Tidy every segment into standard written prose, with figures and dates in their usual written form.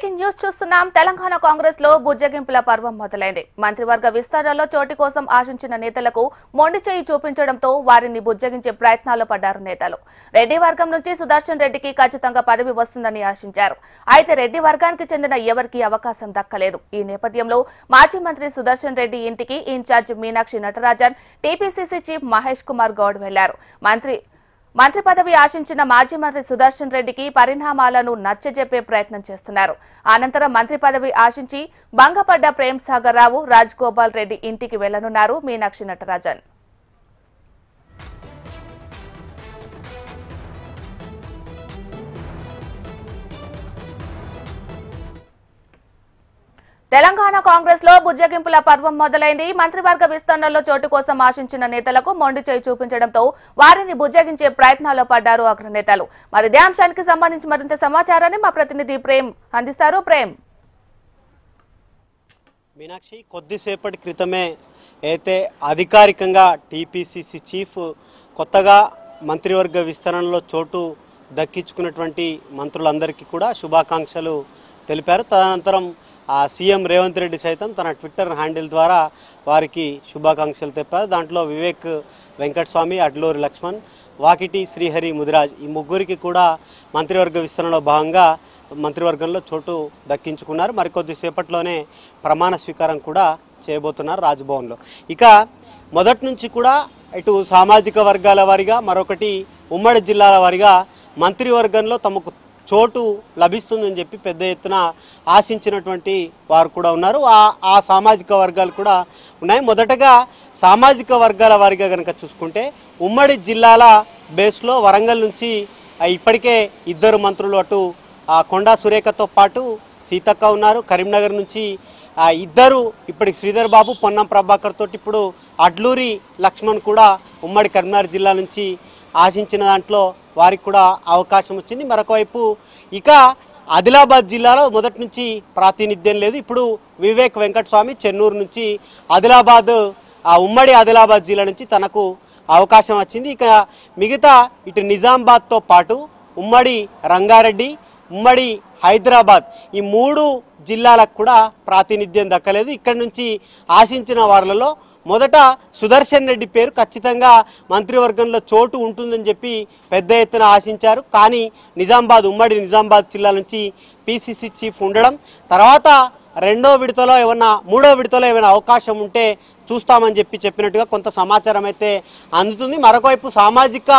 Breaking news చూస్తున్నాం. తెలంగాణ కాంగ్రెస్ లో బుజ్జగింపుల పర్వం మొదలైంది. మంత్రివర్గ విస్తరణలో చోటు కోసం ఆశించిన నేతలకు మొండి చేయి చూపించడంతో వారిని బుజ్జగించే ప్రయత్నాల్లో పడ్డారు నేతలు. రెడ్డి వర్గం నుంచి సుదర్శన్ రెడ్డికి ఖచ్చితంగా పదవి వస్తుందని ఆశించారు. అయితే రెడ్డి వర్గానికి చెందిన ఎవరికీ అవకాశం దక్కలేదు. ఈ నేపథ్యంలో మాజీ మంత్రి సుదర్శన్ రెడ్డి ఇంటికి incharge Meenakshi Natarajan, TPCC chief Mahesh Kumar Goud వెళ్లారు. మంత్రి పదవి ఆశించిన మాజీ మంత్రి సుదర్శన్ రెడ్డికి పరిణామాలను నచ్చజెప్పే ప్రయత్నం చేస్తున్నారు. అనంతరం మంత్రి పదవి ఆశించి భంగపడ్డ ప్రేమ్ సాగర్ రావు, రాజ్ గోపాల్ రెడ్డి ఇంటికి వెళ్లనున్నారు మీనాక్షి నటరాజన్. తెలంగాణ కాంగ్రెస్ లో బుజ్జగింపుల పర్వం మొదలైంది. మంత్రివర్గ విస్తరణలో చోటు కోసం ఆశించిన నేతలకు మొండి చేయి చూపించడంతో వారిని బుజ్జగించే ప్రయత్నాల్లో పడ్డారు అగ్రనేతలు. మరి ఇదే అంశానికి సంబంధించి మరింత సమాచారాన్ని మా ప్రతినిధి ప్రేమ్ అందిస్తారు. ప్రేమ్. మీనాక్షి, కొద్దిసేపటి క్రితమే అయితే అధికారికంగా టీపీసీసీ చీఫ్ కొత్తగా మంత్రివర్గ విస్తరణలో చోటు దక్కించుకున్నటువంటి మంత్రులందరికీ కూడా శుభాకాంక్షలు తెలిపారు. తదనంతరం సీఎం రేవంత్ రెడ్డి సైతం తన ట్విట్టర్ హ్యాండిల్ ద్వారా వారికి శుభాకాంక్షలు తెలిపారు. దాంట్లో వివేక్ వెంకటస్వామి, అడ్లూరి లక్ష్మణ్, వాకిటి శ్రీహరి ముదిరాజ్ ఈ ముగ్గురికి కూడా మంత్రివర్గ విస్తరణలో భాగంగా మంత్రివర్గంలో చోటు దక్కించుకున్నారు. మరికొద్ది సేపట్లోనే ప్రమాణ స్వీకారం కూడా చేయబోతున్నారు రాజ్భవన్లో. ఇక మొదటి నుంచి కూడా ఇటు సామాజిక వర్గాల వారిగా, మరొకటి ఉమ్మడి జిల్లాల వారిగా మంత్రివర్గంలో తమకు చోటు లభిస్తుందని చెప్పి పెద్ద ఎత్తున ఆశించినటువంటి వారు కూడా ఉన్నారు. ఆ సామాజిక వర్గాలు కూడా ఉన్నాయి. మొదటగా సామాజిక వర్గాల వారిగా కనుక చూసుకుంటే ఉమ్మడి జిల్లాల బేస్లో వరంగల్ నుంచి ఇప్పటికే ఇద్దరు మంత్రులు, అటు కొండా సురేఖతో పాటు సీతక్క ఉన్నారు. కరీంనగర్ నుంచి ఇద్దరు, ఇప్పటికి శ్రీధర్ బాబు, పొన్నం ప్రభాకర్ తోటి ఇప్పుడు అడ్లూరి లక్ష్మణ్ కూడా ఉమ్మడి కరీంనగర్ జిల్లా నుంచి ఆశించిన దాంట్లో వారికి కూడా అవకాశం వచ్చింది. మరొక వైపు ఇక ఆదిలాబాద్ జిల్లాలో మొదటి నుంచి ప్రాతినిధ్యం లేదు. ఇప్పుడు వివేక్ వెంకటస్వామి చెన్నూరు నుంచి ఆదిలాబాద్, ఉమ్మడి ఆదిలాబాద్ జిల్లా నుంచి తనకు అవకాశం వచ్చింది. ఇక మిగతా ఇటు నిజామాబాద్తో పాటు ఉమ్మడి రంగారెడ్డి, ఉమ్మడి హైదరాబాద్ ఈ మూడు జిల్లాలకు కూడా ప్రాతినిధ్యం దక్కలేదు. ఇక్కడి నుంచి ఆశించిన వారిలో మొదట సుదర్శన్ రెడ్డి పేరు ఖచ్చితంగా మంత్రివర్గంలో చోటు ఉంటుందని చెప్పి పెద్ద ఎత్తున ఆశించారు. కానీ ఉమ్మడి నిజామాబాద్ జిల్లా నుంచి పీసీసీ చీఫ్ ఉండడం, తర్వాత మూడో విడతలో ఏమైనా అవకాశం ఉంటే చూస్తామని చెప్పినట్టుగా కొంత సమాచారం అయితే అందుతుంది. మరొకవైపు సామాజిక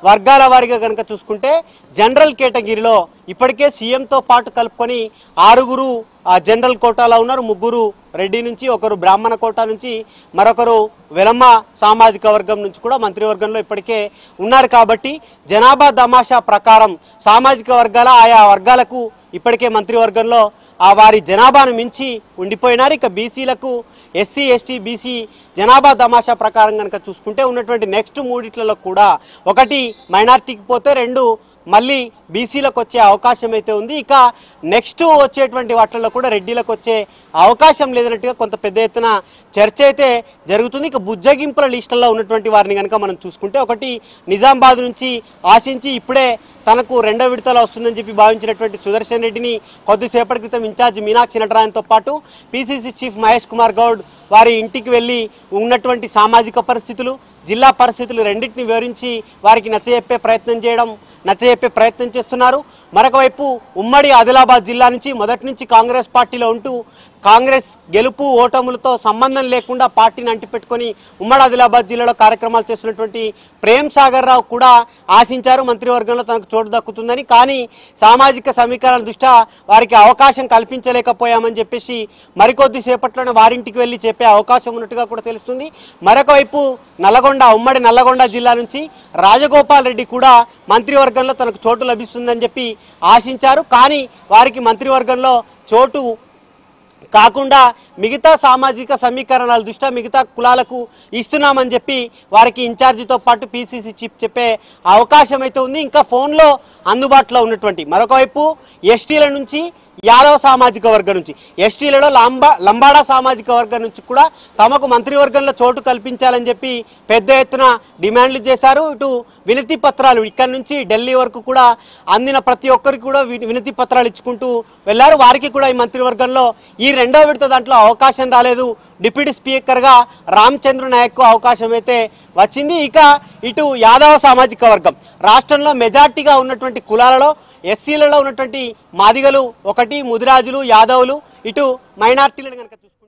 వర్గాల వారిగా కనుక చూసుకుంటే జనరల్ కేటగిరీలో ఇప్పటికే సీఎంతో పాటు కలుపుకొని 6 జనరల్ కోటాలో ఉన్నారు. 3 రెడ్డి నుంచి, ఒకరు బ్రాహ్మణ కోటా నుంచి, మరొకరు వెలమ్మ సామాజిక వర్గం నుంచి కూడా మంత్రివర్గంలో ఇప్పటికే ఉన్నారు. కాబట్టి జనాభా తమాషా ప్రకారం సామాజిక వర్గాల ఆయా వర్గాలకు ఇప్పటికే మంత్రివర్గంలో వారి జనాభాను మించి ఉండిపోయినారు. ఇక బీసీలకు ఎస్సీ, ఎస్టీ, బీసీ జనాభా తమాషా ప్రకారం కనుక చూసుకుంటే ఉన్నటువంటి నెక్స్ట్ 3 కూడా ఒకటి మైనార్టీకి పోతే 2 మళ్ళీ బీసీలకు వచ్చే అవకాశం అయితే ఉంది. ఇక నెక్స్ట్ వచ్చేటువంటి వాటిల్లో కూడా రెడ్డిలకు వచ్చే అవకాశం లేదన్నట్టుగా కొంత పెద్ద ఎత్తున చర్చ అయితే జరుగుతుంది. ఇక బుజ్జగింపుల లిస్టుల్లో ఉన్నటువంటి వారిని కనుక మనం చూసుకుంటే ఒకటి నిజామాబాద్ నుంచి ఆశించి ఇప్పుడే తనకు 2వ విడతలో వస్తుందని చెప్పి భావించినటువంటి సుదర్శన్ రెడ్డిని కొద్దిసేపటి క్రితం ఇన్ఛార్జ్ మీనాక్షి నటరాజన్తో పాటు పీసీసీ చీఫ్ మహేష్ కుమార్ గౌడ్ వారి ఇంటికి వెళ్ళి ఉన్నటువంటి సామాజిక పరిస్థితులు, జిల్లా పరిస్థితులు రెండింటిని వివరించి వారికి నచ్చజెప్పే ప్రయత్నం చేస్తున్నారు. మరొక వైపు ఉమ్మడి ఆదిలాబాద్ జిల్లా నుంచి మొదటి నుంచి కాంగ్రెస్ పార్టీలో ఉంటూ కాంగ్రెస్ గెలుపు ఓటములతో సంబంధం లేకుండా పార్టీని అంటిపెట్టుకొని ఉమ్మడి ఆదిలాబాద్ జిల్లాలో కార్యక్రమాలు చేస్తున్నటువంటి ప్రేమ్ సాగర్ రావు కూడా ఆశించారు మంత్రివర్గంలో తనకు చోటు దక్కుతుందని. కానీ సామాజిక సమీకరణల దృష్ట్యా వారికి అవకాశం కల్పించలేకపోయామని చెప్పేసి మరికొద్ది సేపట్లోనే వారింటికి వెళ్ళి చెప్పే అవకాశం ఉన్నట్టుగా కూడా తెలుస్తుంది. మరొక వైపు ఉమ్మడి నల్లగొండ జిల్లా నుంచి రాజగోపాల్ రెడ్డి కూడా మంత్రివర్గంలో తనకు చోటు లభిస్తుందని చెప్పి ఆశించారు. కానీ వారికి మంత్రివర్గంలో చోటు కాకుండా మిగతా సామాజిక సమీకరణాల దృష్ట్యా మిగతా కులాలకు ఇస్తున్నామని చెప్పి వారికి ఇన్ఛార్జితో పాటు పీసీసీ చీఫ్ చెప్పే అవకాశం అయితే ఉంది. ఇంకా ఫోన్లో అందుబాటులో ఉన్నటువంటి మరొక వైపు ఎస్టీల నుంచి యాదవ సామాజిక వర్గం నుంచి, ఎస్టీలలో లంబాడా సామాజిక వర్గం నుంచి కూడా తమకు మంత్రివర్గంలో చోటు కల్పించాలని చెప్పి పెద్ద ఎత్తున డిమాండ్లు చేశారు. ఇటు వినతి పత్రాలు ఇక్కడ నుంచి ఢిల్లీ వరకు కూడా అందిన ప్రతి ఒక్కరికి కూడా వినతి పత్రాలు ఇచ్చుకుంటూ వెళ్ళారు. వారికి కూడా ఈ మంత్రివర్గంలో ఈ రెండో విడత దాంట్లో అవకాశం రాలేదు. డిప్యూటీ స్పీకర్గా రామచంద్ర నాయక్కు అవకాశం అయితే వచ్చింది. ఇక ఇటు యాదవ సామాజిక వర్గం రాష్ట్రంలో మెజార్టీగా ఉన్నటువంటి కులాలలో ఎస్సీలలో ఉన్నటువంటి మాదిగలు ఒకటి, ముదిరాజులు, యాదవులు, ఇటు మైనార్టీలను కనుక చూసుకుంటే